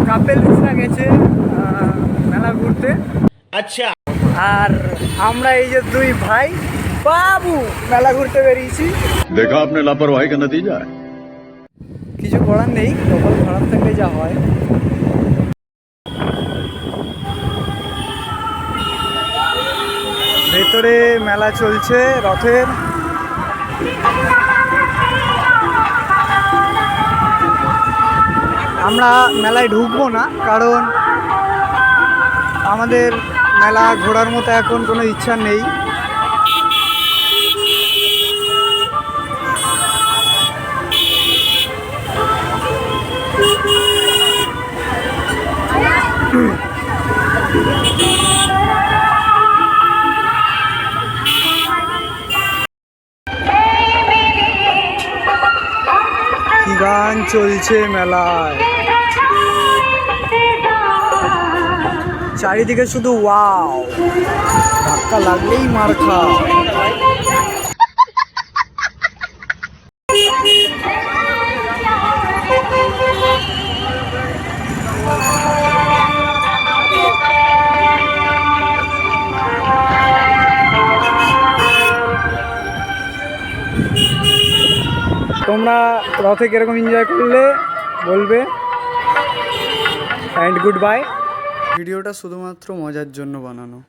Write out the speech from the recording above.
কাপেলসরা গেছে মেলা ঘুরতে। আচ্ছা, আর আমরা এই যে দুই ভাই বাবু মেলা ঘুরতে বেরিয়েছি। देखा आपने लापरवाही का नतीजा है। কিছু করার নেই, কপাল খারাপ থাকলে যা হয়। ভেতরে মেলা চলছে রথের। আমরা মেলায় ঢুকবো না, কারণ আমাদের মেলা ঘোরার মতো এখন কোনো ইচ্ছা নেই। কি গান চলছে মেলায়, চারিদিকে শুধু ওয়াও, ধাক্কা লাগলেই মার খা। তোমরা রথে কিরকম এনজয় করলে বলবে, অ্যান্ড গুড বাই। ভিডিওটা শুধুমাত্র মজার জন্য বানানো।